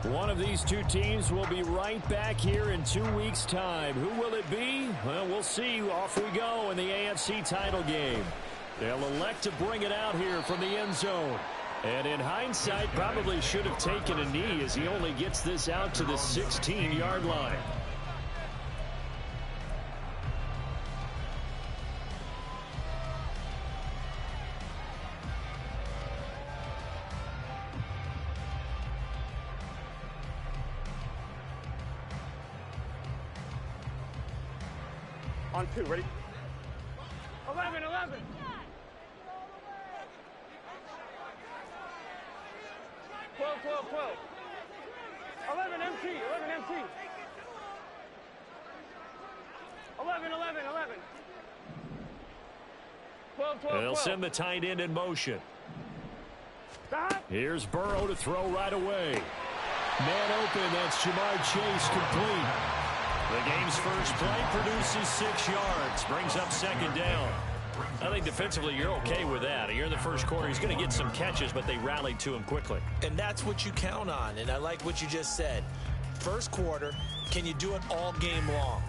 One of these two teams will be right back here in 2 weeks' time. Who will it be? Well, we'll see. Off we go in the AFC title game. They'll elect to bring it out here from the end zone. And in hindsight, probably should have taken a knee as he only gets this out to the 16-yard line. On 2, ready? 11, 11. 12, 12, 12. 11 MT, 11 MT. 11, 11, 11. 12, 12, They'll send the tight end in motion. Here's Burrow to throw right away. Man open, that's Jamar Chase complete. The game's first play produces 6 yards, brings up second down. I think defensively you're okay with that. You're in the first quarter. He's going to get some catches, but they rallied to him quickly. And that's what you count on, and I like what you just said. First quarter, can you do it all game long?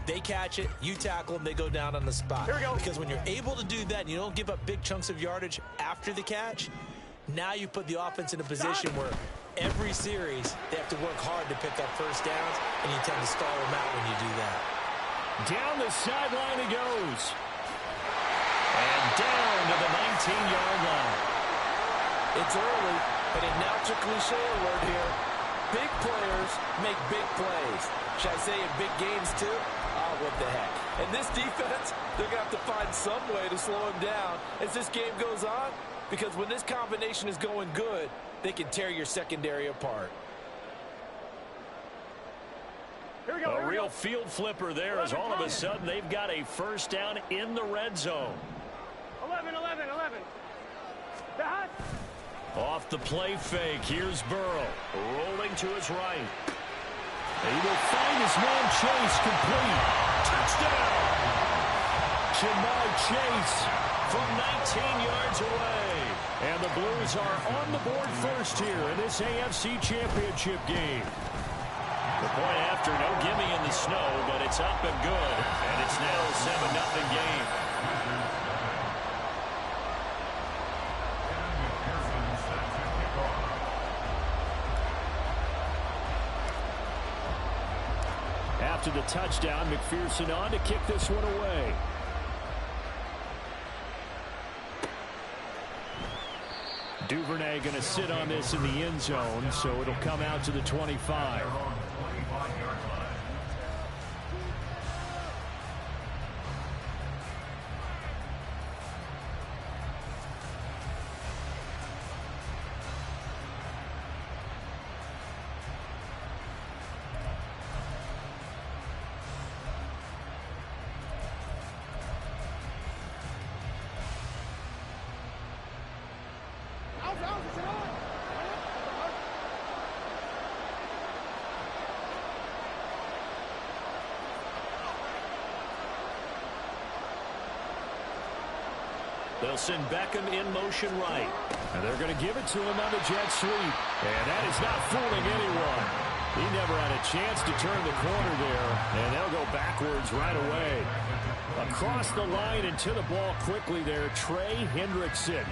They catch it, you tackle them, they go down on the spot. Here we go. Because when you're able to do that and you don't give up big chunks of yardage after the catch, now you put the offense in a position where every series they have to work hard to pick up first downs, and you tend to stall them out when you do that. Down the sideline he goes. And down to the 19-yard line. It's early, but a natural cliche alert here. Big players make big plays. Should I say in big games too? Oh, what the heck. And this defense, they're going to have to find some way to slow him down as this game goes on, because when this combination is going good, they can tear your secondary apart. Here we go. A real field flipper there as all of a sudden they've got a first down in the red zone. 11, 11, 11. Off the play fake, here's Burrow, rolling to his right. He will find his man Chase complete. Touchdown! Jamar Chase from 19 yards away. And the Blues are on the board first here in this AFC Championship game. The point after, no gimme in the snow, but it's up and good. And it's now a 7-0 game. After the touchdown, McPherson on to kick this one away. Duvernay going to sit on this in the end zone, so it'll come out to the 25. They'll send Beckham in motion right. And they're going to give it to him on the jet sweep. And that is not fooling anyone. He never had a chance to turn the corner there. And they'll go backwards right away. Across the line and to the ball quickly there, Trey Hendrickson.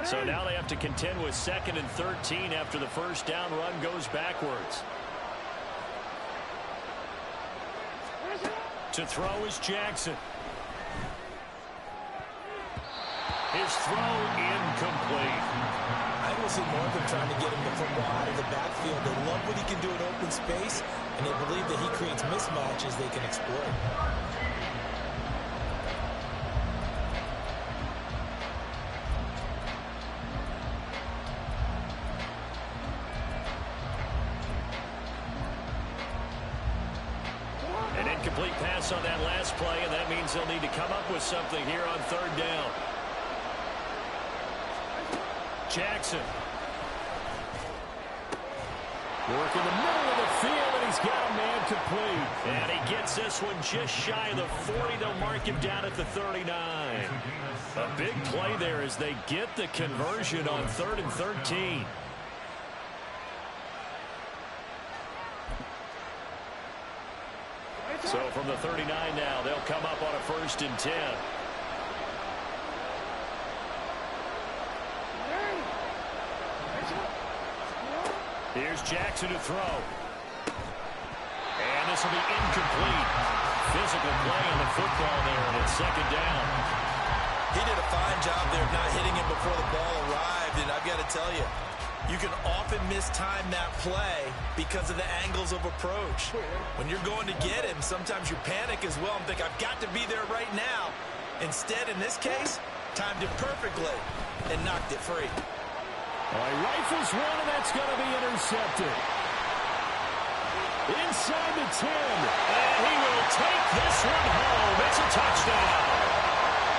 So now they have to contend with 2nd and 13 after the first down run goes backwards. To throw is Jackson. His throw incomplete. I will see more of them trying to get him the football out of the backfield. They love what he can do in open space, and they believe that he creates mismatches they can exploit. Incomplete pass on that last play, and that means they'll need to come up with something here on third down. Jackson. Work in the middle of the field, and he's got a man complete. And he gets this one just shy of the 40. They'll mark him down at the 39. A big play there as they get the conversion on 3rd and 13. So from the 39 now, they'll come up on a 1st and 10. Here's Jackson to throw. And this will be incomplete. Physical play on the football there, and it's 2nd down. He did a fine job there of not hitting him before the ball arrived, and I've got to tell you, you can often mistime that play because of the angles of approach. When you're going to get him, sometimes you panic as well and think, I've got to be there right now. Instead, in this case, timed it perfectly and knocked it free. He rifles one, and that's going to be intercepted. Inside the 10. And he will take this one home. It's a touchdown.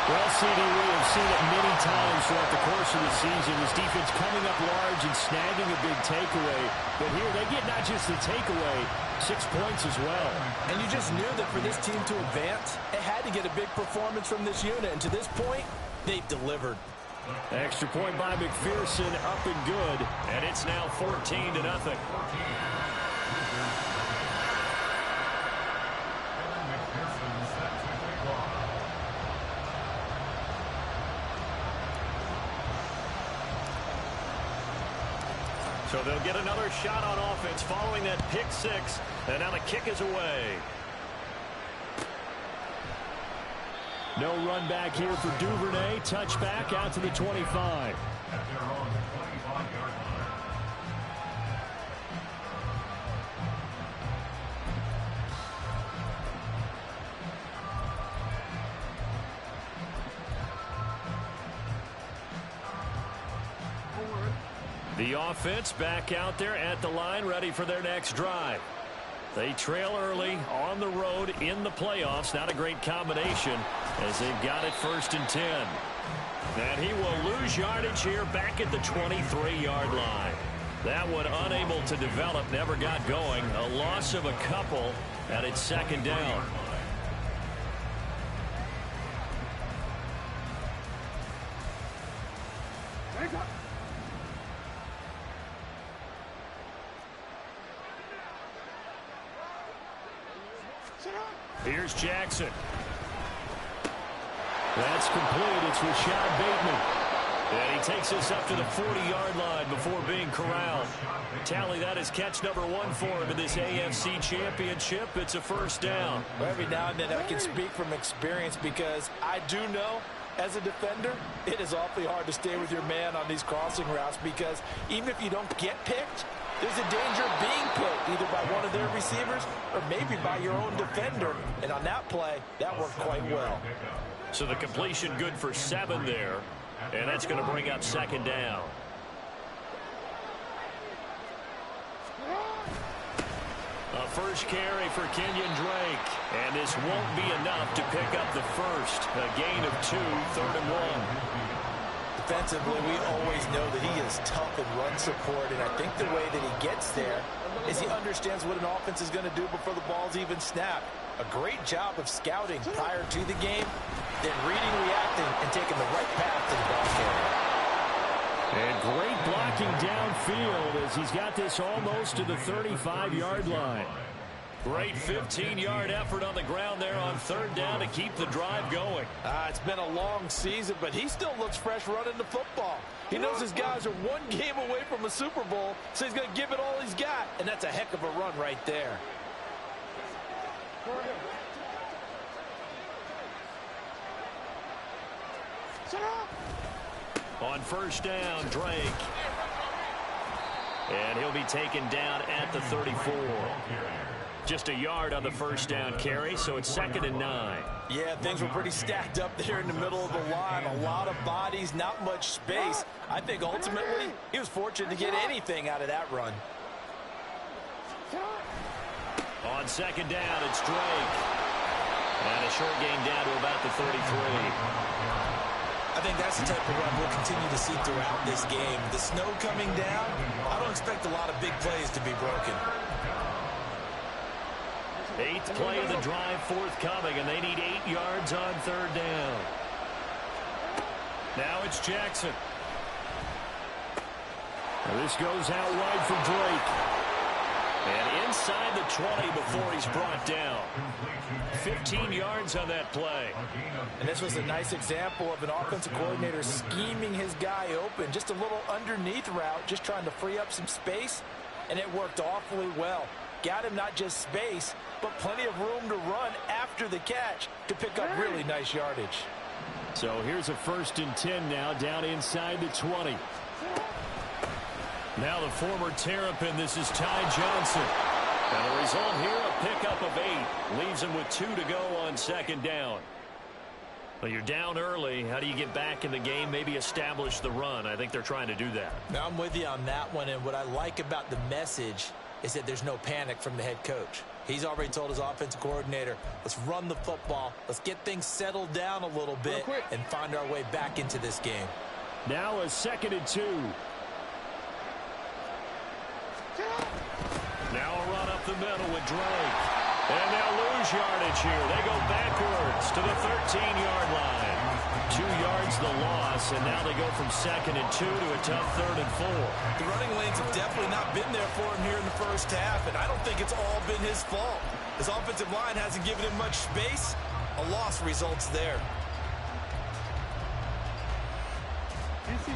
Well, CD, we have seen it many times throughout the course of the season. This defense coming up large and snagging a big takeaway. But here they get not just the takeaway, 6 points as well. And you just knew that for this team to advance, it had to get a big performance from this unit. And to this point, they've delivered. Extra point by McPherson, up and good. And it's now 14-0. So they'll get another shot on offense following that pick 6. And now the kick is away. No run back here for Duvernay. Touchback out to the 25. The offense back out there at the line, ready for their next drive. They trail early on the road in the playoffs. Not a great combination as they've got it 1st and 10. And he will lose yardage here back at the 23-yard line. That one unable to develop, never got going. A loss of a couple, and it's 2nd down. Here's Jackson. That's complete. It's Rashad Bateman. And he takes us up to the 40-yard line before being corralled. Tally, that is catch number 1 for him in this AFC Championship. It's a 1st down. Well, every now and then I can speak from experience because I do know as a defender, it is awfully hard to stay with your man on these crossing routes because even if you don't get picked, there's a danger of being picked either by one of their receivers or maybe by your own defender. And on that play, that worked quite well. So the completion good for 7 there. And that's going to bring up 2nd down. A first carry for Kenyon Drake. And this won't be enough to pick up the first. A gain of 2, 3rd and 1. Defensively, we always know that he is tough in run support, and I think the way that he gets there is he understands what an offense is going to do before the ball's even snapped. A great job of scouting prior to the game, then reading, reacting, and taking the right path to the ball carrier. And great blocking downfield as he's got this almost to the 35-yard line. Great 15-yard effort on the ground there on 3rd down to keep the drive going. It's been a long season, but he still looks fresh running the football. He knows his guys are 1 game away from a Super Bowl, so he's going to give it all he's got, and that's a heck of a run right there. On 1st down, Drake. And he'll be taken down at the 34. Just a yard on the 1st down carry, so it's 2nd and 9. Yeah, things were pretty stacked up there in the middle of the line. A lot of bodies, not much space. I think ultimately he was fortunate to get anything out of that run. On On second down, it's Drake. And a short gain down to about the 33. I think that's the type of run we'll continue to see throughout this game. The snow coming down, I don't expect a lot of big plays to be broken. 8th play of the drive forthcoming, and they need 8 yards on third down. Now it's Jackson. And this goes out wide for Drake. And inside the 20 before he's brought down. 15 yards on that play. And this was a nice example of an offensive coordinator scheming his guy open. Just a little underneath route, just trying to free up some space, and it worked awfully well. Got him not just space, but plenty of room to run after the catch to pick up really nice yardage. So here's a 1st and 10 now, down inside the 20. Now the former Terrapin, this is Ty Johnson. And the result here, a pickup of 8. Leaves him with 2 to go on second down. Well, you're down early. How do you get back in the game, maybe establish the run? I think they're trying to do that. Now, I'm with you on that one, and what I like about the message is that there's no panic from the head coach. He's already told his offensive coordinator, let's run the football, let's get things settled down a little bit and find our way back into this game. Now a 2nd and 2. Now a run up the middle with Drake. And they'll lose yardage here. They go backwards to the 13-yard line. 2 yards the loss, and now they go from 2nd and 2 to a tough 3rd and 4. The running lanes have definitely not been there for him here in the first half, and I don't think it's all been his fault. His offensive line hasn't given him much space. A loss results there.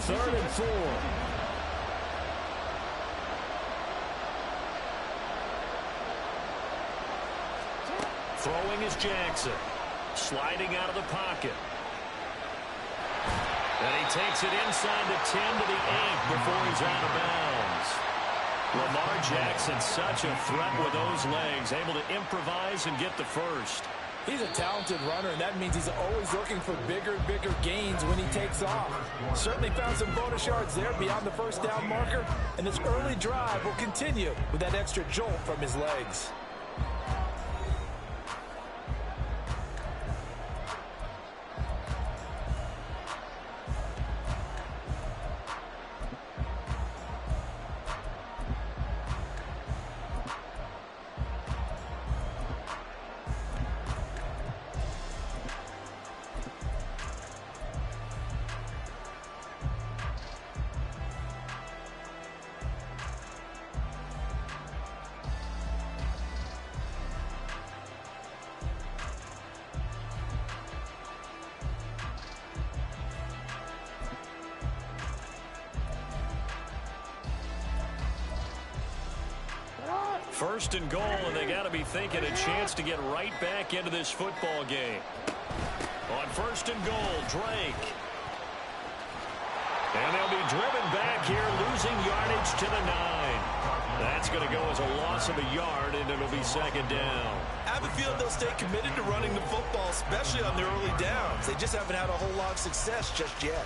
3rd and 4. Throwing is Jackson. Sliding out of the pocket. And he takes it inside the 10 to the 8 before he's out of bounds. Lamar Jackson, such a threat with those legs, able to improvise and get the first. He's a talented runner, and that means he's always looking for bigger and bigger gains when he takes off. Certainly found some bonus yards there beyond the first down marker, and this early drive will continue with that extra jolt from his legs. First and goal, and they got to be thinking a chance to get right back into this football game. On 1st and goal, Drake. And they'll be driven back here, losing yardage to the 9. That's going to go as a loss of a yard, and it'll be 2nd down. I have a feeling they'll stay committed to running the football, especially on their early downs. They just haven't had a whole lot of success just yet.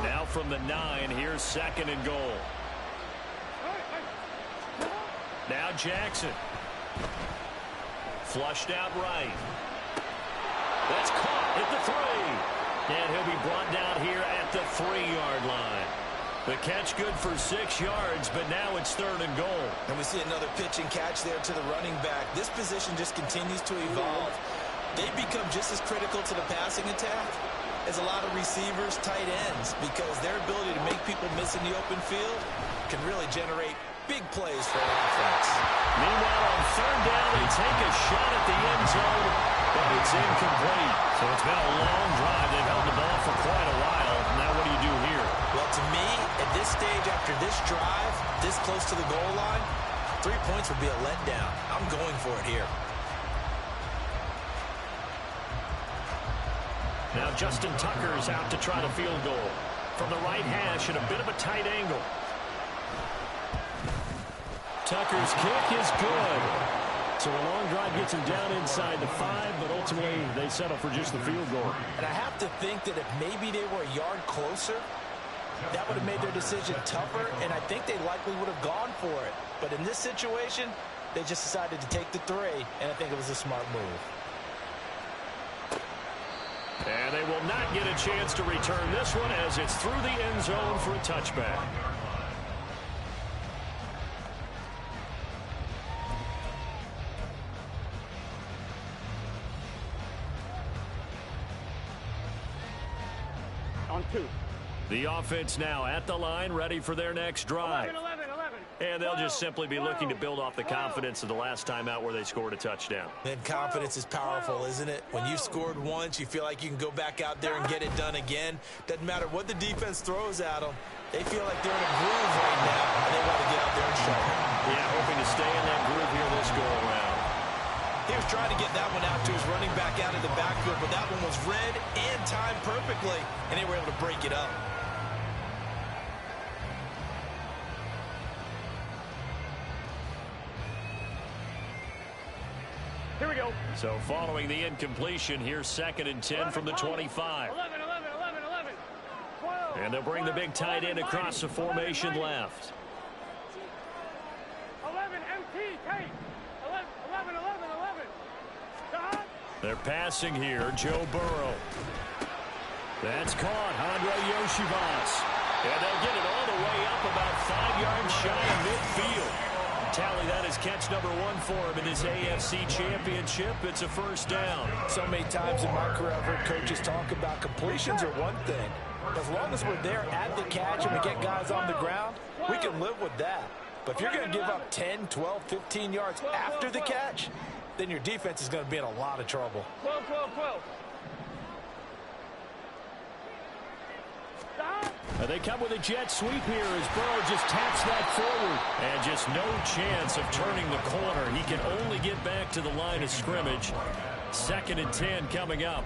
Now from the 9, here's 2nd and goal. Now Jackson. Flushed out right. That's caught at the 3. And he'll be brought down here at the 3-yard line. The catch good for 6 yards, but now it's 3rd and goal. And we see another pitch and catch there to the running back. This position just continues to evolve. They become just as critical to the passing attack as a lot of receivers, tight ends, because their ability to make people miss in the open field can really generate big plays for an offense. Meanwhile, on 3rd down, they take a shot at the end zone, but it's incomplete. So it's been a long drive. They've held the ball for quite a while. Now what do you do here? Well, to me, at this stage, after this drive, this close to the goal line, 3 points would be a letdown. I'm going for it here. Now Justin Tucker's out to try the field goal. From the right hash at a bit of a tight angle. Tucker's kick is good. So a long drive gets him down inside the 5, but ultimately they settle for just the field goal. And I have to think that if maybe they were a yard closer, That would have made their decision tougher, and I think they likely would have gone for it. But in this situation, they just decided to take the 3, and I think it was a smart move. And they will not get a chance to return this one as it's through the end zone for a touchback. On 2. The offense now at the line, ready for their next drive. 11. And they'll just simply be looking to build off the confidence of the last time out where they scored a touchdown. And confidence is powerful, isn't it? When you've scored once, you feel like you can go back out there and get it done again. Doesn't matter what the defense throws at them. They feel like they're in a groove right now, and they want to get out there and show it. Yeah, hoping to stay in that groove here this go-around. He was trying to get that one out to his running back out of the backfield, but that one was read and timed perfectly, and they were able to break it up. Here we go. So following the incompletion, here's 2nd and 10 from the 25. 11. 12. And they'll bring the big tight end across the formation left. 11 MT, Tate. 11. Stop. They're passing here, Joe Burrow. That's caught, Andre Yoshivas. And they'll get it all the way up about 5 yards shy of midfield. Tally that as catch number 1 for him in this AFC Championship. It's a first down. So many times in my career, I've heard coaches talk about completions are one thing. As long as we're there at the catch and we get guys on the ground, we can live with that. But if you're going to give up 10, 12, 15 yards after the catch, then your defense is going to be in a lot of trouble. 12. Stop. They come with a jet sweep here as Burrow just taps that forward. And just no chance of turning the corner. He can only get back to the line of scrimmage. 2nd and 10 coming up.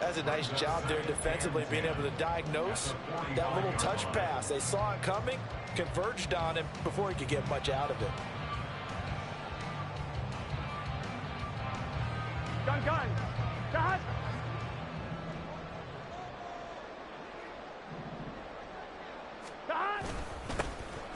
That's a nice job there defensively, being able to diagnose that little touch pass. They saw it coming, converged on him before he could get much out of it. Gun. Stop.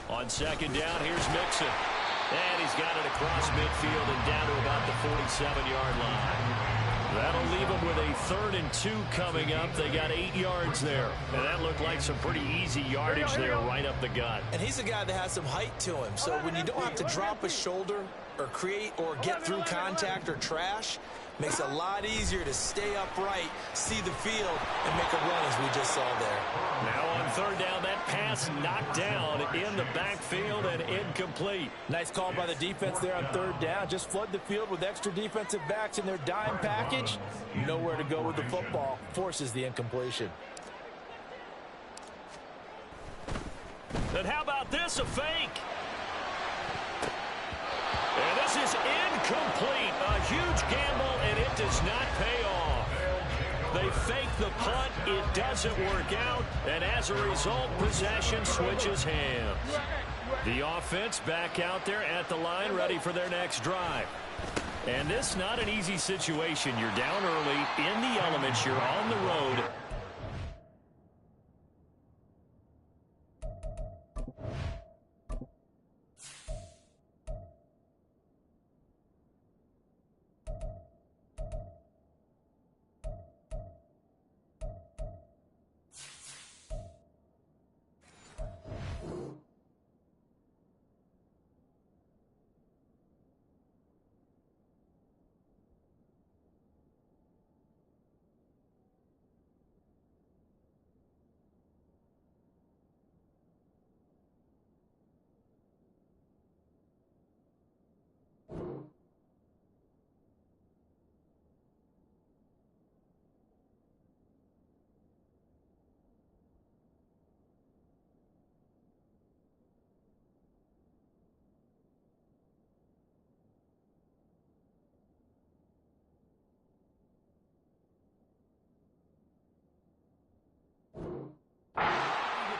On 2nd down, here's Mixon. And he's got it across midfield and down to about the 47-yard line. That'll leave them with a 3rd and 2 coming up. They got 8 yards there. And that looked like some pretty easy yardage there right up the gut. And he's a guy that has some height to him. So when you don't have to drop a shoulder or create or get through contact or trash, makes it a lot easier to stay upright, see the field, and make a run as we just saw there. Now on 3rd down, that pass knocked down in the backfield and incomplete. Nice call by the defense there on 3rd down. Just flood the field with extra defensive backs in their dime package. Nowhere to go with the football. Forces the incompletion. And how about this, a fake? And this is incomplete. A huge gamble, and it does not pay off. They fake the punt. It doesn't work out. And as a result, possession switches hands. The offense back out there at the line, ready for their next drive. And this not an easy situation. You're down early in the elements. You're on the road.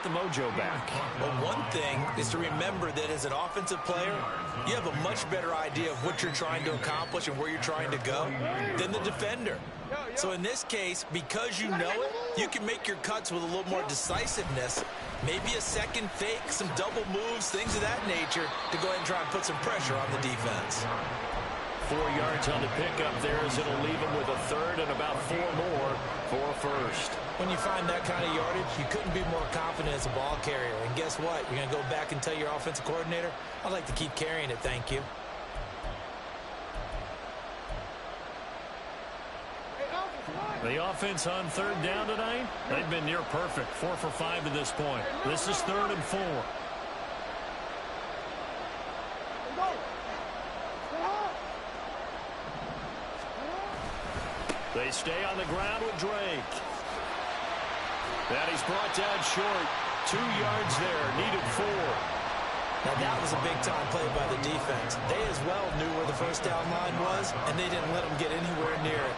get the mojo back. Well, one thing is to remember that as an offensive player, you have a much better idea of what you're trying to accomplish and where you're trying to go than the defender. So in this case, because you know it, you can make your cuts with a little more decisiveness, maybe a second fake, some double moves, things of that nature, to go ahead and try and put some pressure on the defense. 4 yards on the pickup there as it'll leave him with a third and about 4 more for a first. When you find that kind of yardage, you couldn't be more confident as a ball carrier. And guess what? You're going to go back and tell your offensive coordinator, I'd like to keep carrying it, thank you. The offense on third down tonight, they've been near perfect. 4 for 5 to this point. This is 3rd and 4. They stay on the ground with Drake. That he's brought down short. 2 yards there, needed 4. Now that was a big-time play by the defense. They as well knew where the first down line was, and they didn't let them get anywhere near it.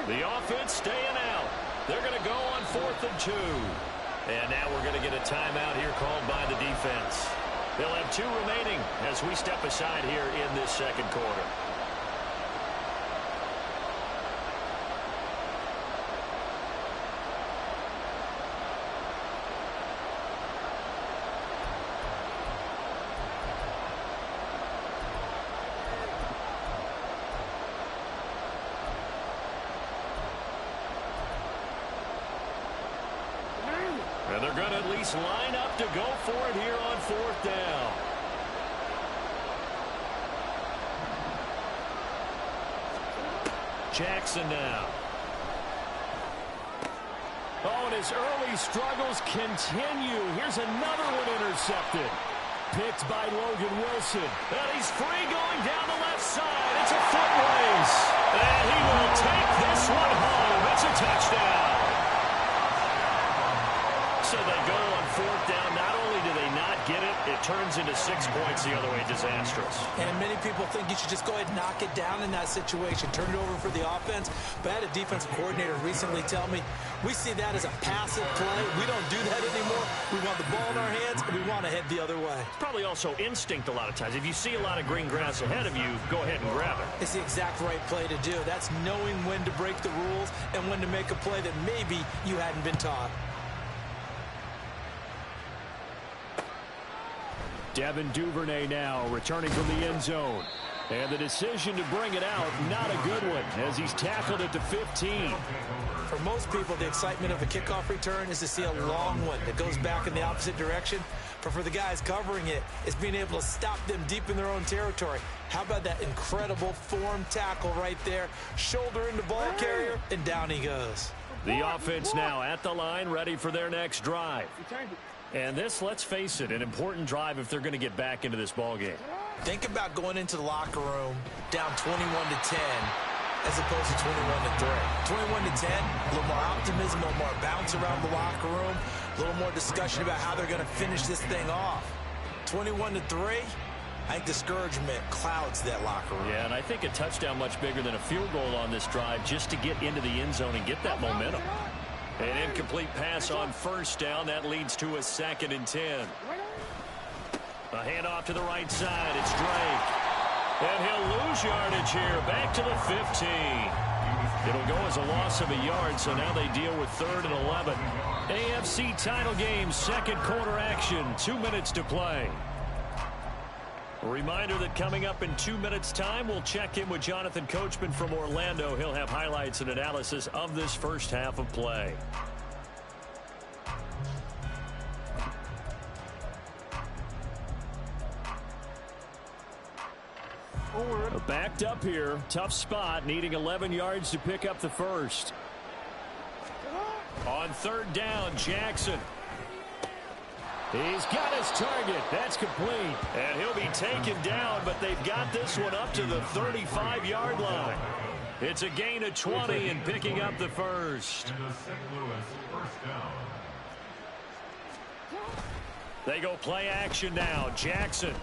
The offense staying out. They're going to go on 4th and 2. And now we're going to get a timeout here called by the defense. They'll have 2 remaining as we step aside here in this second quarter. And they're going to at least line up to go for it here on 4th down. Jackson now. Oh, and his early struggles continue. Here's another one intercepted. Picked by Logan Wilson. And he's free going down the left side. It's a foot race. And he will take this one home. It's a touchdown. So they go on 4th down. Not only do they not get it, it turns into 6 points the other way. Disastrous. And many people think you should just go ahead and knock it down in that situation. Turn it over for the offense. But I had a defensive coordinator recently tell me, we see that as a passive play. We don't do that anymore. We want the ball in our hands, and we want to head the other way. It's probably also instinct a lot of times. If you see a lot of green grass ahead of you, go ahead and grab it. It's the exact right play to do. That's knowing when to break the rules and when to make a play that maybe you hadn't been taught. Devin Duvernay now returning from the end zone. And the decision to bring it out, not a good one, as he's tackled it to 15. For most people, the excitement of a kickoff return is to see a long one that goes back in the opposite direction. But for the guys covering it, it's being able to stop them deep in their own territory. How about that incredible form tackle right there? Shoulder into ball carrier, and down he goes. The offense now at the line, ready for their next drive. And this, let's face it, an important drive if they're going to get back into this ball game. Think about going into the locker room down 21-10 as opposed to 21-3. 21-10, a little more optimism, a little more bounce around the locker room, a little more discussion about how they're going to finish this thing off. 21-3, I think discouragement clouds that locker room. Yeah, and I think a touchdown much bigger than a field goal on this drive just to get into the end zone and get that momentum. An incomplete pass on first down. That leads to a 2nd and 10. A handoff to the right side. It's Drake. And he'll lose yardage here. Back to the 15. It'll go as a loss of a yard, so now they deal with 3rd and 11. AFC title game, second quarter action. 2 minutes to play. A reminder that coming up in 2 minutes' time, we'll check in with Jonathan Coachman from Orlando. He'll have highlights and analysis of this first half of play. Backed up here. Tough spot, needing 11 yards to pick up the first. On 3rd down, Jackson. He's got his target. That's complete. And he'll be taken down, but they've got this one up to the 35-yard line. It's a gain of 20 and picking up the first. They go play action now. Jackson.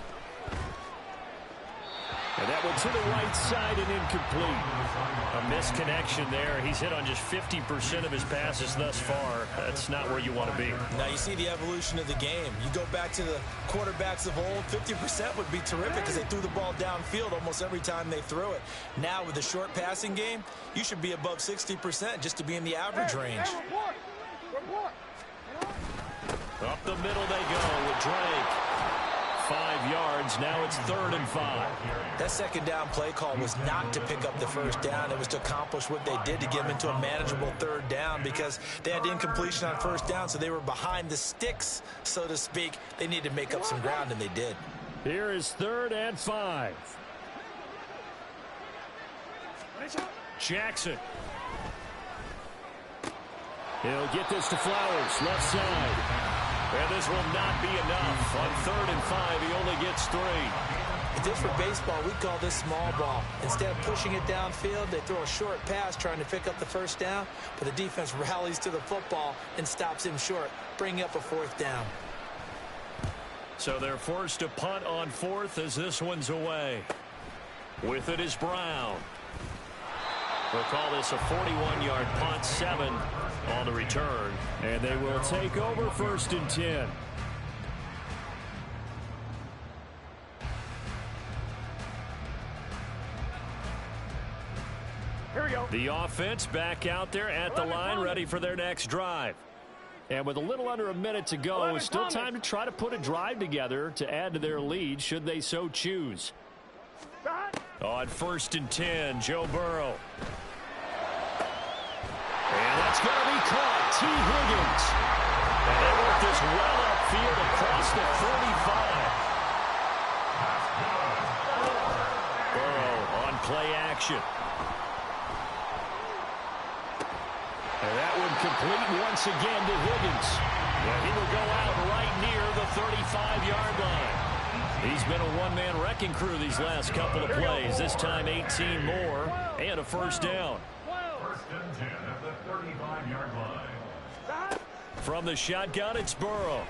And that one to the right side and incomplete. A misconnection there. He's hit on just 50% of his passes thus far. That's not where you want to be. Now you see the evolution of the game. You go back to the quarterbacks of old, 50% would be terrific because they threw the ball downfield almost every time they threw it. Now with the short passing game, you should be above 60% just to be in the average range. Up the middle they go with Drake. 5 yards. Now it's 3rd and 5. That second down play call was not to pick up the first down. It was to accomplish what they did to get them into a manageable 3rd down because they had incompletion on first down, so they were behind the sticks, so to speak. They needed to make up some ground, and they did. Here is 3rd and 5. Jackson. He'll get this to Flowers, left side. And this will not be enough. On 3rd and 5, he only gets 3. If this were baseball, we'd call this small ball. Instead of pushing it downfield, they throw a short pass trying to pick up the first down, but the defense rallies to the football and stops him short, bringing up a 4th down. So they're forced to punt on 4th as this one's away. With it is Brown. We'll call this a 41-yard punt, 7 on the return. And they will take over 1st and 10. Here we go. The offense back out there at the line, ready for their next drive. And with a little under a minute to go, it's still time to try to put a drive together to add to their lead should they so choose. On 1st and 10, Joe Burrow. And that's going to be caught. T. Higgins. And they work this well upfield across the 45. Burrow on play action. And that one complete once again to Higgins. And he will go out right near the 35-yard line. He's been a one-man wrecking crew these last couple of plays. This time 18 more and a 1st down. 1st and 10 at the 35-yard line. From the shotgun, it's Burrow.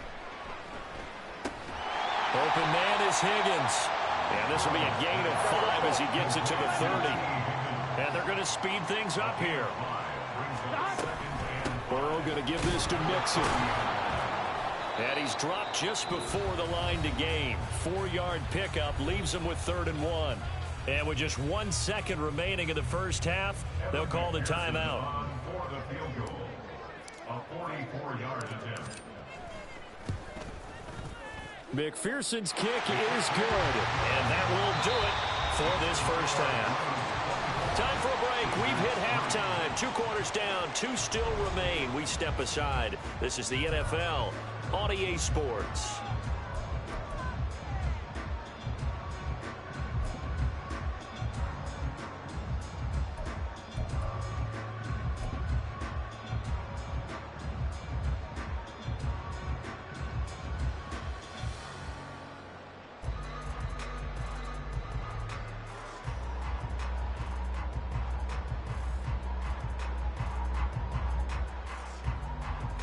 Open man is Higgins. And this will be a gain of 5 as he gets it to the 30. And they're going to speed things up here. Burrow going to give this to Mixon. And he's dropped just before the line to gain. 4-yard pickup leaves him with 3rd and 1. And with just 1 second remaining in the first half, they'll call the timeout. For the field goal, a 44-yard attempt. McPherson's kick is good. And that will do it for this first half. Time for a break. We've hit halftime. 2 quarters down. 2 still remain. We step aside. This is the NFL on EA Sports.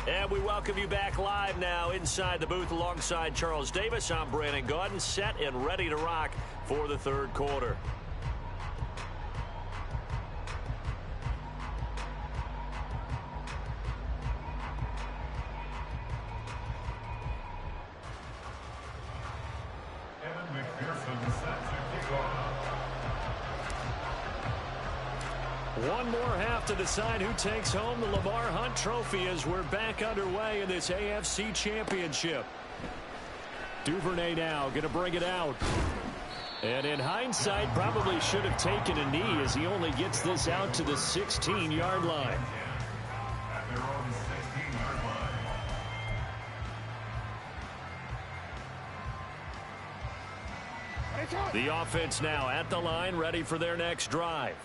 And we welcome you back live now inside the booth alongside Charles Davis. I'm Brandon Gaudin, set and ready to rock for the 3rd quarter. Evan McPherson set to kick off. One more half to decide who takes home the Lamar Hunt Trophy as we're back underway in this AFC Championship. Duvernay now going to bring it out. And in hindsight, probably should have taken a knee as he only gets this out to the 16-yard line. At their own 16-yard line. The offense now at the line, ready for their next drive.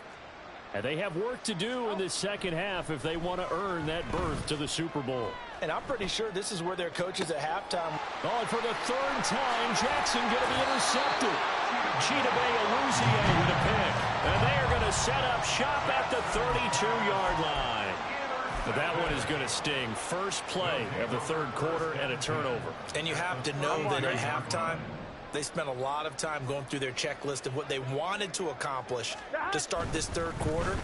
And they have work to do in the second half if they want to earn that berth to the Super Bowl. And I'm pretty sure this is where their coaches at halftime. Oh, for the 3rd time, Jackson going to be intercepted. Chidobe Awuzie with a pick. And they are going to set up shop at the 32-yard line. But that one is going to sting. First play of the third quarter and a turnover. And you have to know that at halftime, they spent a lot of time going through their checklist of what they wanted to accomplish to start this third quarter.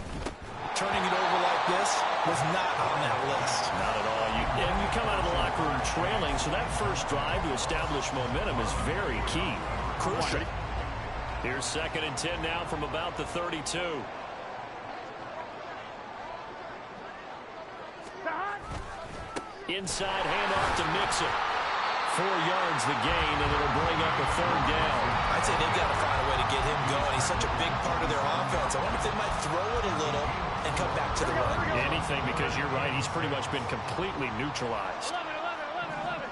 Turning it over like this was not on that list. Not at all. And you come out of the locker room trailing, so that first drive to establish momentum is very key. Crucial. Here's 2nd and 10 now from about the 32. Inside handoff to Mixon. 4 yards the gain, and it'll bring up a 3rd down. I'd say they've got to find a way to get him going. He's such a big part of their offense. I wonder if they might throw it a little and come back to the run. Anything, because you're right. He's pretty much been completely neutralized. 11.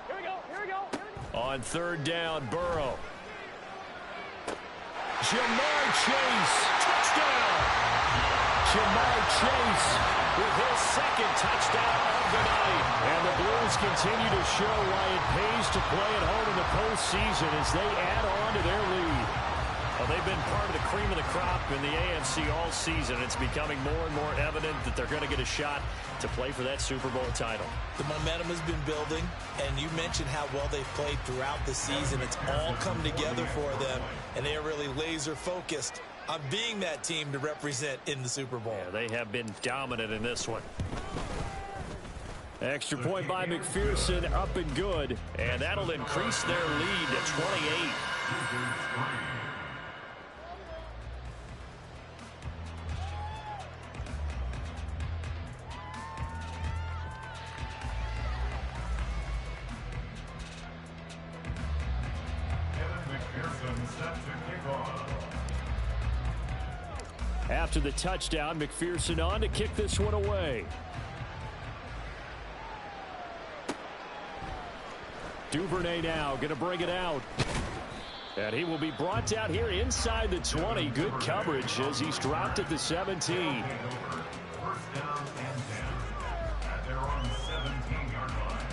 Here we go. On 3rd down, Burrow. Jamar Chase. Touchdown. Jamar Chase with his 2nd touchdown of the night. And the Blues continue to show why it pays to play at home in the postseason as they add on to their lead. Well, they've been part of the cream of the crop in the AFC all season. It's becoming more and more evident that they're going to get a shot to play for that Super Bowl title. The momentum has been building, and you mentioned how well they've played throughout the season. It's all come together for them, and they are really laser-focused on being that team to represent in the Super Bowl. Yeah, they have been dominant in this one. Extra point by McPherson, up and good, and that'll increase their lead to 28. After the touchdown, McPherson on to kick this one away. Duvernay now going to bring it out. And he will be brought down here inside the 20. Good coverage as he's dropped at the 17. First down and 10. At their own 17-yard line.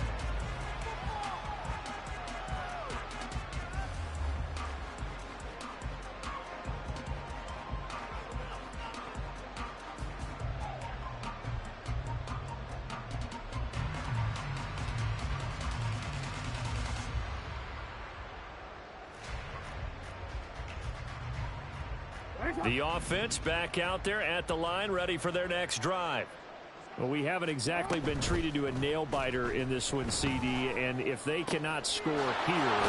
The offense back out there at the line, ready for their next drive. Well, we haven't exactly been treated to a nail-biter in this one, CD, and if they cannot score here,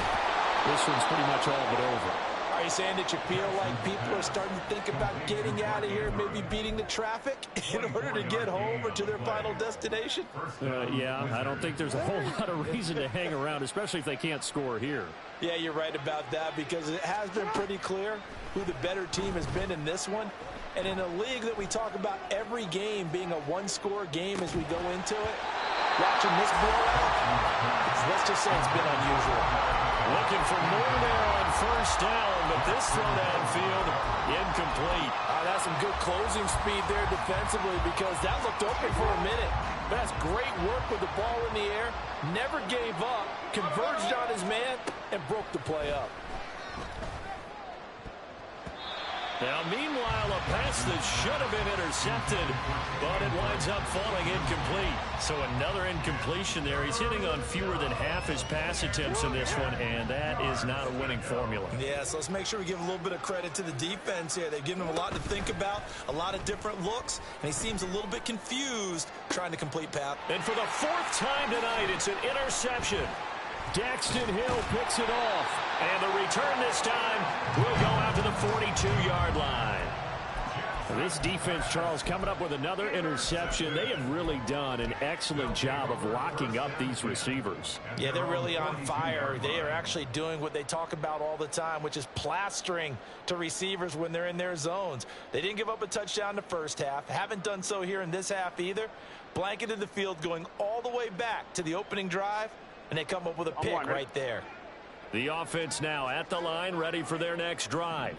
this one's pretty much all but over. Are you saying that you feel like people are starting to think about getting out of here, maybe beating the traffic in order to get home or to their final destination? Yeah, I don't think there's a whole lot of reason to hang around, especially if they can't score here. Yeah, you're right about that, because it has been pretty clear who the better team has been in this one. And in a league that we talk about every game being a one-score game as we go into it, watching this blowout, let's just say it's been unusual. Looking for more there on first down, but this throw downfield, incomplete. That's some good closing speed there defensively, because that looked open for a minute. But that's great work with the ball in the air. Never gave up, converged on his man, and broke the play up. Now, meanwhile, a pass that should have been intercepted, but it winds up falling incomplete. So another incompletion there. He's hitting on fewer than half his pass attempts in this one, and that is not a winning formula. Yeah, so let's make sure we give a little bit of credit to the defense here. They've given him a lot to think about, a lot of different looks, and he seems a little bit confused trying to complete pass. And for the 4th time tonight, it's an interception. Daxton Hill picks it off. And the return this time will go out to the 42-yard line. This defense, Charles, coming up with another interception. They have really done an excellent job of locking up these receivers. Yeah, they're really on fire. They are actually doing what they talk about all the time, which is plastering to receivers when they're in their zones. They didn't give up a touchdown in the first half. Haven't done so here in this half either. Blanketed the field going all the way back to the opening drive, and they come up with a pick right there. The offense now at the line, ready for their next drive.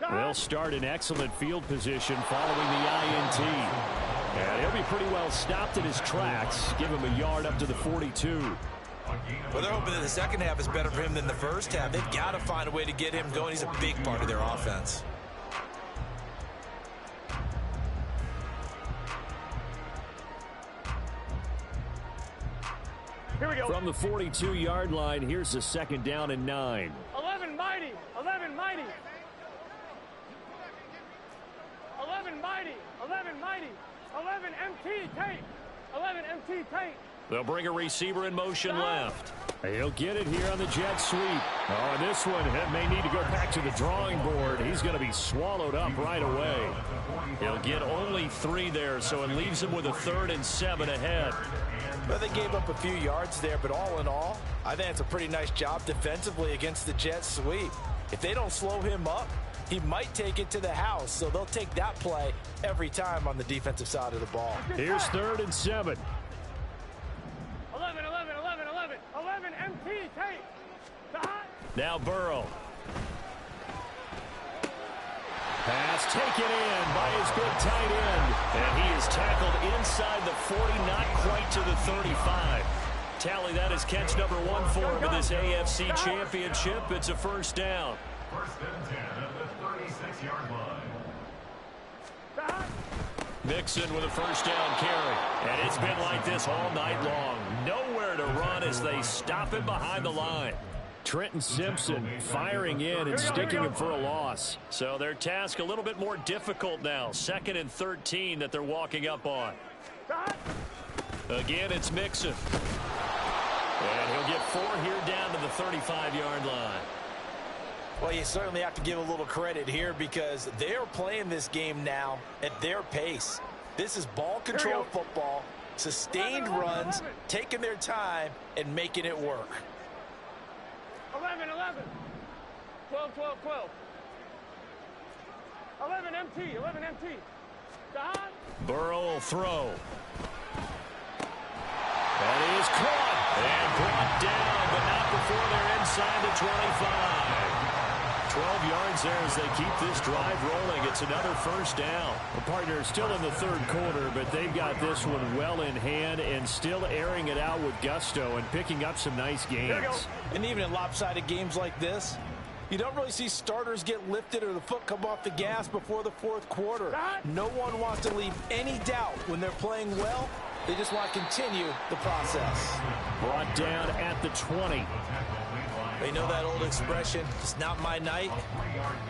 They'll start in excellent field position following the INT. And he'll be pretty well stopped in his tracks. Give him a yard up to the 42. Well, they're hoping that the second half is better for him than the first half. They've got to find a way to get him going. He's a big part of their offense. Here we go. From the 42-yard line, here's a 2nd down and 9. 11 mighty. 11 mighty. 11 mighty. 11 mighty. 11 MT tape. 11 MT tape. They'll bring a receiver in motion left. He'll get it here on the jet sweep. Oh, and this one may need to go back to the drawing board. He's going to be swallowed up right away. He'll get only 3 there, so it leaves him with a 3rd and 7 ahead. Well, they gave up a few yards there, but all in all, I think it's a pretty nice job defensively against the jet sweep. If they don't slow him up, he might take it to the house, so they'll take that play every time on the defensive side of the ball. Here's 3rd and 7. 11, 11, 11, 11. 11 MT tape. Now Burrow. Pass taken in by his big tight end. And he is tackled inside the 40, not quite to the 35. Tally, that is catch number 1 for him in this AFC Championship. It's a 1st down. 1st and 10 at the 36-yard line. Mixon with a 1st down carry. And it's been like this all night long. Nowhere to run as they stop him behind the line. Trenton Simpson firing in and sticking him for a loss. So their task a little bit more difficult now. 2nd and 13 that they're walking up on. Again, it's Mixon. And he'll get 4 here down to the 35-yard line. Well, you certainly have to give a little credit here because they're playing this game now at their pace. This is ball control football, sustained runs, taking their time, and making it work. 11, 11. 12, 12, 12. 11 MT, 11 MT. Burrow will throw. That is caught and brought down, but not before they're inside the 25. 12 yards there as they keep this drive rolling. It's another 1st down. The partner is still in the 3rd quarter, but they've got this one well in hand and still airing it out with gusto and picking up some nice gains. And even in lopsided games like this, you don't really see starters get lifted or the foot come off the gas before the 4th quarter. No one wants to leave any doubt when they're playing well. They just want to continue the process. Brought down at the 20. You know that old expression, it's not my night?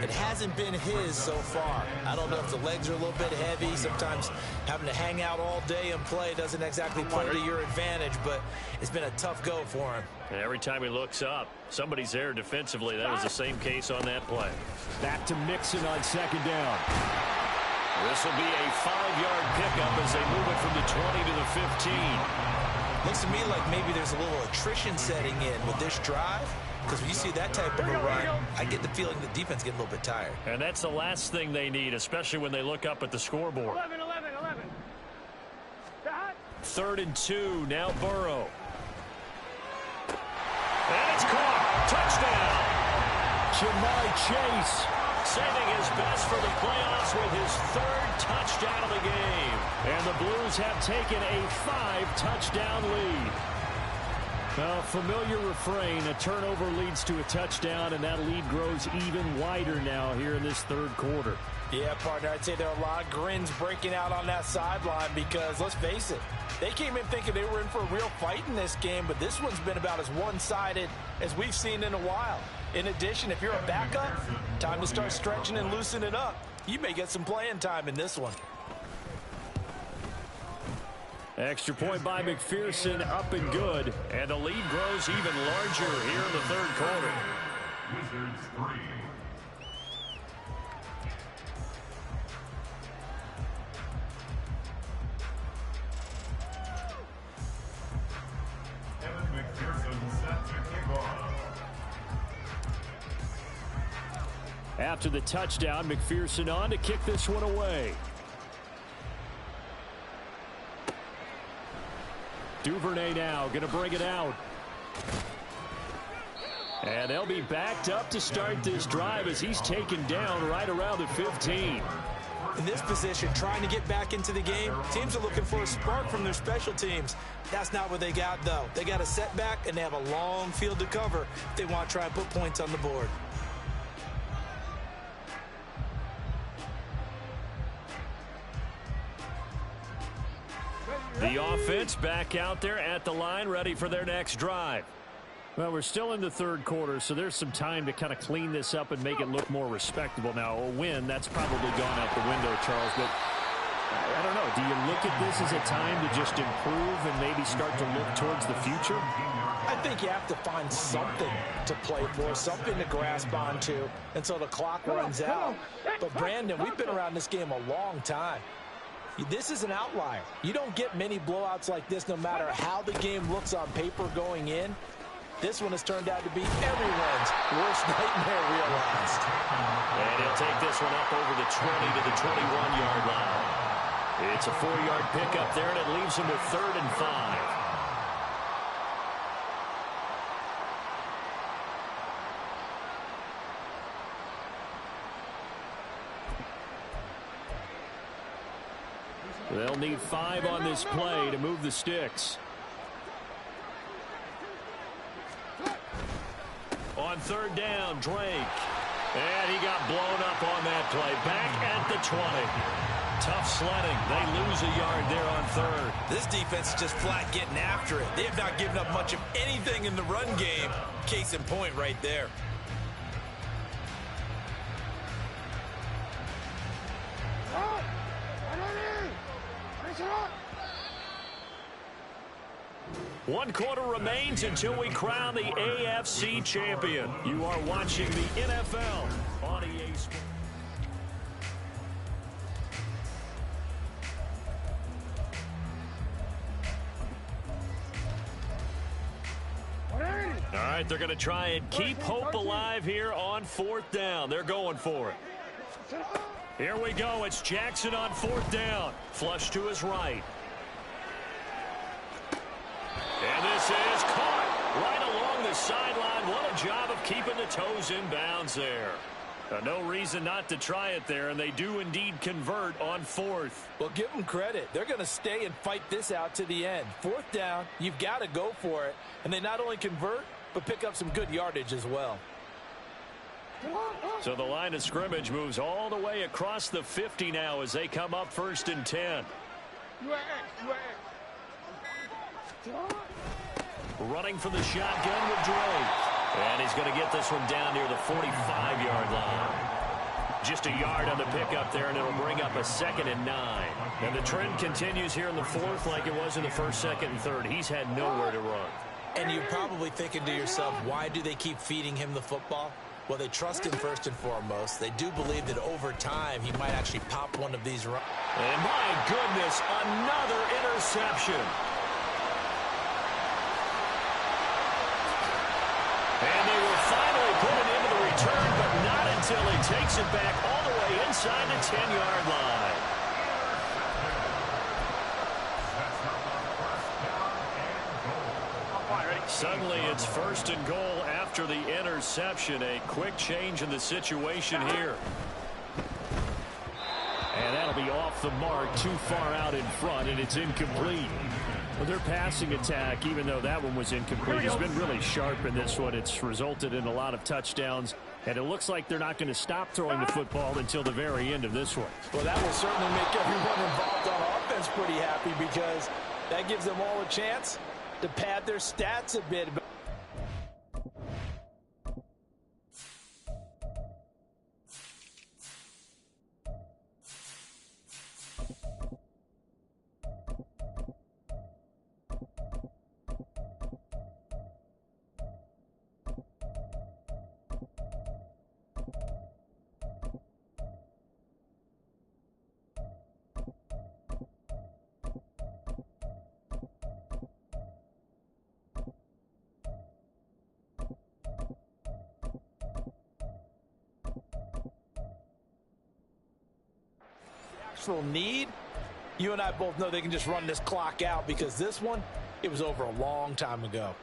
It hasn't been his so far. I don't know if the legs are a little bit heavy. Sometimes having to hang out all day and play doesn't exactly play to your advantage, but it's been a tough go for him. And every time he looks up, somebody's there defensively. That was the same case on that play. Back to Mixon on 2nd down. This will be a 5-yard pickup as they move it from the 20 to the 15. Looks to me like maybe there's a little attrition setting in with this drive. Because when you see that type of a run, I get the feeling the defense get a little bit tired. And that's the last thing they need, especially when they look up at the scoreboard. 11, 11, 11. 3rd and 2, now Burrow. And it's caught. Touchdown. Jamar Chase sending his best for the playoffs with his 3rd touchdown of the game. And the Blues have taken a 5-touchdown lead. A familiar refrain, a turnover leads to a touchdown, and that lead grows even wider now here in this 3rd quarter. Yeah, partner, I'd say there are a lot of grins breaking out on that sideline because, let's face it, they came in thinking they were in for a real fight in this game, but this one's been about as one-sided as we've seen in a while. In addition, if you're a backup, time to start stretching and loosening it up. You may get some playing time in this one. Extra point by McPherson, up and good. And the lead grows even larger here in the 3rd quarter. Wizards 3. Evan McPherson set to kick off. After the touchdown, McPherson on to kick this one away. Duvernay now going to bring it out. And they'll be backed up to start this drive as he's taken down right around the 15. In this position, trying to get back into the game, teams are looking for a spark from their special teams. That's not what they got, though. They got a setback, and they have a long field to cover if they want to try and put points on the board. The offense back out there at the line, ready for their next drive. Well, we're still in the third quarter, so there's some time to kind of clean this up and make it look more respectable. Now, a win, that's probably gone out the window, Charles, but I don't know. Do you look at this as a time to just improve and maybe start to look towards the future? I think you have to find something to play for, something to grasp onto until the clock runs out. But, Brandon, we've been around this game a long time. This is an outlier. You don't get many blowouts like this no matter how the game looks on paper going in. This one has turned out to be everyone's worst nightmare realized. And he'll take this one up over the 20 to the 21-yard line. It's a 4-yard pickup there, and it leaves him with 3rd and 5. They'll need 5 on this play to move the sticks. On 3rd down, Drake. And he got blown up on that play. Back at the 20. Tough sledding. They lose a yard there on 3rd. This defense is just flat getting after it. They have not given up much of anything in the run game. Case in point right there. One quarter remains until we crown the AFC champion. You are watching the NFL on EA Sports. All right, they're going to try and keep hope alive here on 4th down. They're going for it. Here we go. It's Jackson on 4th down. Flush to his right. And this is caught right along the sideline. What a job of keeping the toes in bounds there. No reason not to try it there, and they do indeed convert on 4th. Well, give them credit. They're going to stay and fight this out to the end. 4th down, you've got to go for it. And they not only convert, but pick up some good yardage as well. So the line of scrimmage moves all the way across the 50 now as they come up 1st and 10. Running for the shotgun with Drake. And he's going to get this one down near the 45-yard line. Just a yard on the pickup there, and it'll bring up a 2nd and 9. And the trend continues here in the 4th like it was in the 1st, 2nd, and 3rd. He's had nowhere to run. And you're probably thinking to yourself, why do they keep feeding him the football? Well, they trust him first and foremost. They do believe that over time he might actually pop one of these runs. And my goodness, another interception. And they will finally put it into the return, but not until he takes it back all the way inside the 10-yard line. Suddenly it's 1st and goal after the interception. A quick change in the situation here. And that'll be off the mark, too far out in front, and it's incomplete. Well, their passing attack, even though that one was incomplete, has been really sharp in this one. It's resulted in a lot of touchdowns, and it looks like they're not going to stop throwing the football until the very end of this one. Well, that will certainly make everyone involved on offense pretty happy because that gives them all a chance to pad their stats a bit. Need, you and I both know they can just run this clock out because this one, it was over a long time ago.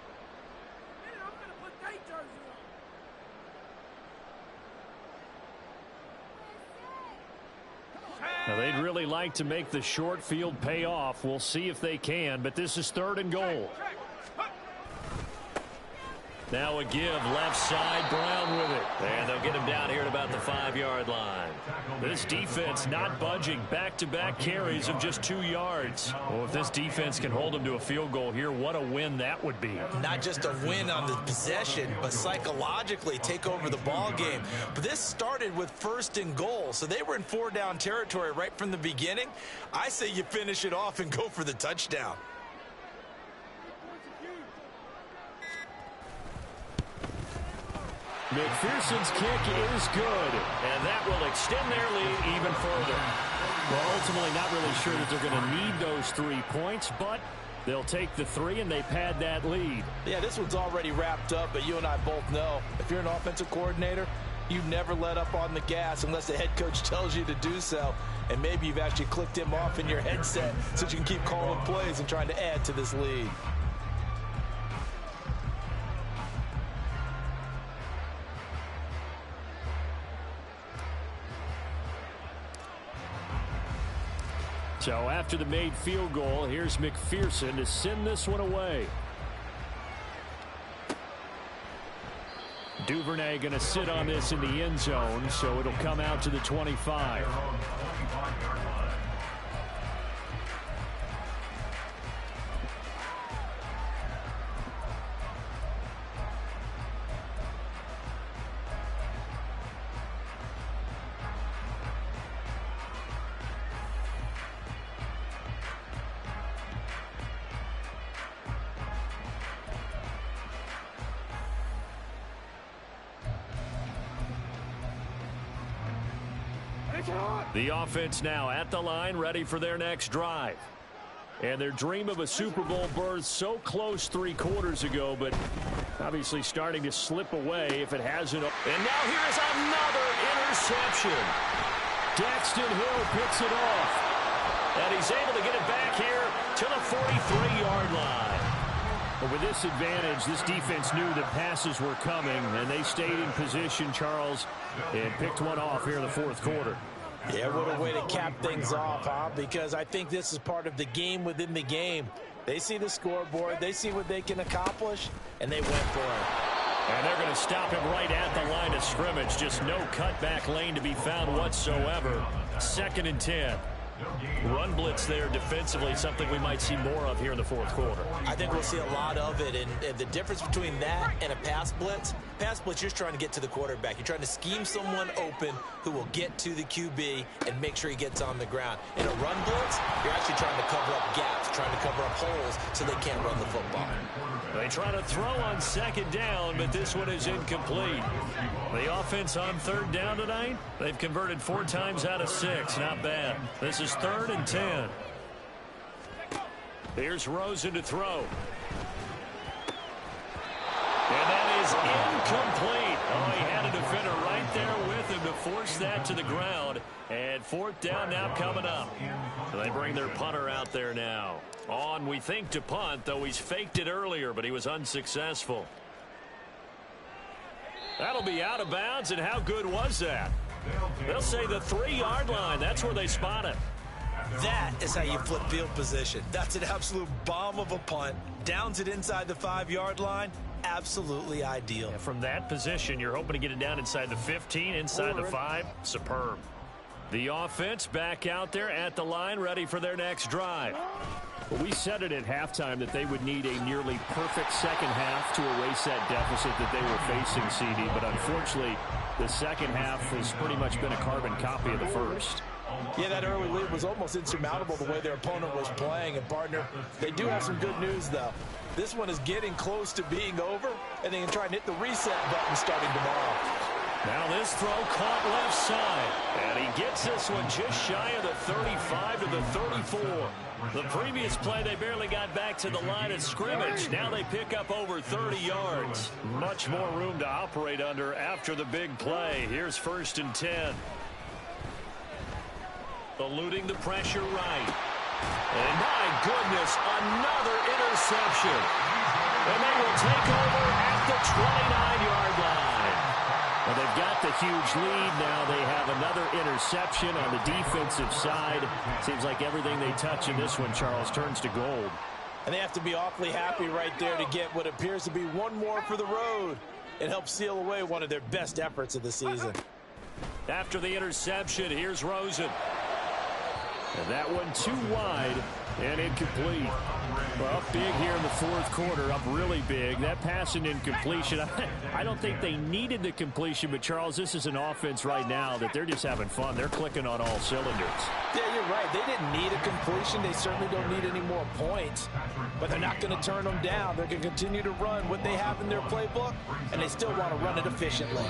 Now, they'd really like to make the short field pay off. We'll see if they can, but this is 3rd and goal. Now a give, left side, Brown with it. And they'll get him down here at about the 5-yard line. This defense not budging. Back-to-back carries of just 2 yards. Well, if this defense can hold them to a field goal here, what a win that would be. Not just a win on the possession, but psychologically take over the ball game. But this started with 1st and goal, so they were in 4-down territory right from the beginning. I say you finish it off and go for the touchdown. McPherson's kick is good, and that will extend their lead even further. Well, ultimately not really sure that they're going to need those 3 points, but they'll take the 3 and they pad that lead. Yeah, this one's already wrapped up, but you and I both know if you're an offensive coordinator, you never let up on the gas unless the head coach tells you to do so. And maybe you've actually clicked him off in your headset so you can keep calling plays and trying to add to this lead. So after the made field goal, here's McPherson to send this one away. Duvernay going to sit on this in the end zone, so it'll come out to the 25. The offense now at the line, ready for their next drive. And their dream of a Super Bowl berth so close 3 quarters ago, but obviously starting to slip away if it hasn't. And now here's another interception. Daxton Hill picks it off. And he's able to get it back here to the 43-yard line. But with this advantage, this defense knew that passes were coming, and they stayed in position, Charles, and picked one off here in the 4th quarter. Yeah, what a way to cap things off, huh? Because I think this is part of the game within the game. They see the scoreboard, they see what they can accomplish, and they went for it. And they're going to stop him right at the line of scrimmage. Just no cutback lane to be found whatsoever. 2nd and 10. Run blitz there defensively, something we might see more of here in the 4th quarter. I think we'll see a lot of it, and the difference between that and a pass blitz, you're just trying to get to the quarterback. You're trying to scheme someone open who will get to the QB and make sure he gets on the ground. In a run blitz, you're actually trying to cover up gaps, trying to cover up holes so they can't run the football. They try to throw on 2nd down, but this one is incomplete. The offense on 3rd down tonight, they've converted 4 times out of 6. Not bad. This is 3rd and 10. Here's Rosen to throw. And that is incomplete. Oh, he had a defender right there with him to force that to the ground. And 4th down now coming up. So they bring their punter out there now. On, we think, to punt, though he's faked it earlier, but he was unsuccessful. That'll be out of bounds, and how good was that? They'll say the 3-yard line. That's where they spot it. That is how you flip field position. That's an absolute bomb of a punt. Downs it inside the 5-yard line. Absolutely ideal. Yeah, from that position, you're hoping to get it down inside the 15, inside the 5. Superb. The offense back out there at the line, ready for their next drive. Well, we said it at halftime that they would need a nearly perfect second half to erase that deficit that they were facing, CD. But unfortunately, the second half has pretty much been a carbon copy of the first. Yeah, that early lead was almost insurmountable the way their opponent was playing. And, partner, they do have some good news, though. This one is getting close to being over, and they can try and hit the reset button starting tomorrow. Now this throw caught left side, and he gets this one just shy of the 35 to the 34. The previous play, they barely got back to the line of scrimmage. Now they pick up over 30 yards. Much more room to operate under after the big play. Here's 1st and 10. Eluding the pressure right. And my goodness, another interception. And they will take over at the 29-yard line. Well, they've got the huge lead. Now they have another interception on the defensive side. Seems like everything they touch in this one, Charles, turns to gold. And they have to be awfully happy right there to get what appears to be one more for the road. It helps seal away one of their best efforts of the season. After the interception, here's Rosen. And that one too wide and incomplete. Well, big here in the fourth quarter, up really big. That pass and incompletion, I don't think they needed the completion, but Charles, this is an offense right now that they're just having fun. They're clicking on all cylinders. Yeah, you're right. They didn't need a completion. They certainly don't need any more points, but they're not going to turn them down. They're going to continue to run what they have in their playbook, and they still want to run it efficiently.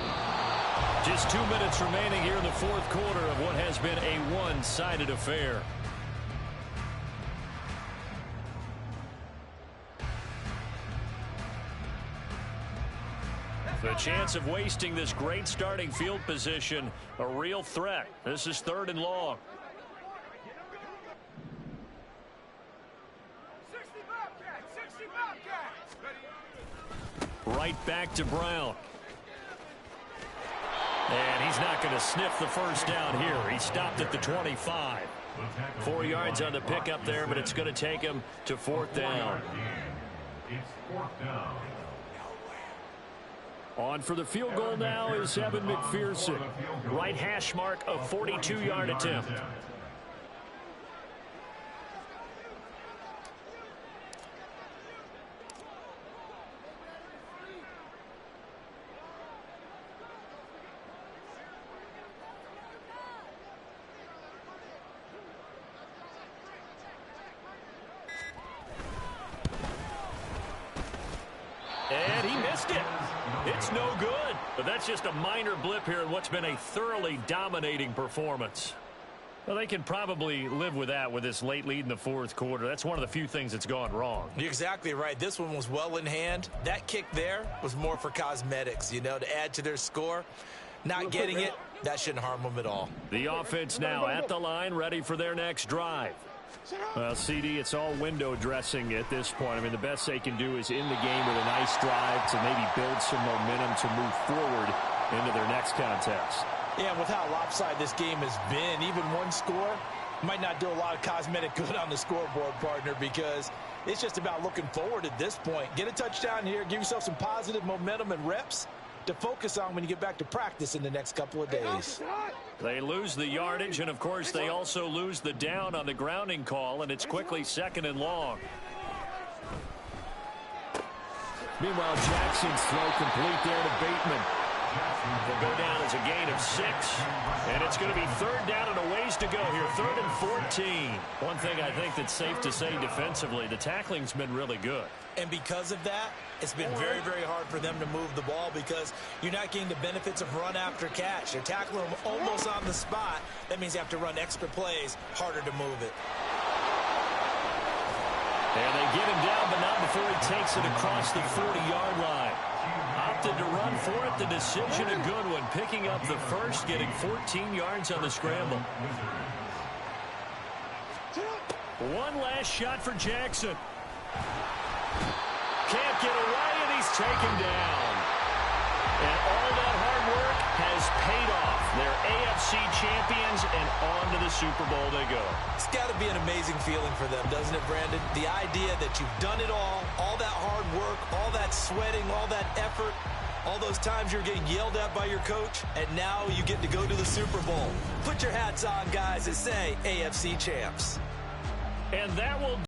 Just 2 minutes remaining here in the fourth quarter of what has been a one-sided affair. The chance of wasting this great starting field position, a real threat. This is 3rd and long. 60 Bobcats, 60 Bobcats. Right back to Brown. And he's not going to sniff the first down here. He stopped at the 25. 4 yards on the pickup there, but it's going to take him to 4th down. It's 4th down. On for the field goal now is Evan McPherson. Right hash mark, a 42-yard attempt. And he missed it. It's no good. But that's just a minor blip here in what's been a thoroughly dominating performance. Well, they can probably live with that with this late lead in the fourth quarter. That's one of the few things that's gone wrong. You're exactly right. This one was well in hand. That kick there was more for cosmetics, you know, to add to their score. Not getting it, that shouldn't harm them at all. The offense now at the line, ready for their next drive. Well, CD, it's all window dressing at this point. I mean, the best they can do is in the game with a nice drive to maybe build some momentum to move forward into their next contest. Yeah, with how lopsided this game has been, even one score might not do a lot of cosmetic good on the scoreboard, partner, because it's just about looking forward at this point. Get a touchdown here, give yourself some positive momentum and reps to focus on when you get back to practice in the next couple of days. They lose the yardage, and, of course, they also lose the down on the grounding call, and it's quickly 2nd and long. Meanwhile, Jackson's throw complete there to Bateman. Will go down as a gain of 6, and it's going to be 3rd down and a ways to go here, 3rd and 14. One thing I think that's safe to say defensively, the tackling's been really good. And because of that, it's been very, very hard for them to move the ball because you're not getting the benefits of run after catch. They're tackling them almost on the spot. That means you have to run extra plays, harder to move it. And they get him down, but not before he takes it across the 40-yard line. Opted to run for it. The decision a good one. Picking up the first, getting 14 yards on the scramble. One last shot for Jackson. Can't get away, and he's taken down. And all that hard work has paid off. They're AFC champions, and on to the Super Bowl they go. It's got to be an amazing feeling for them, doesn't it, Brandon? The idea that you've done it all that hard work, all that sweating, all that effort, all those times you're getting yelled at by your coach, and now you get to go to the Super Bowl. Put your hats on, guys, and say AFC champs. And that will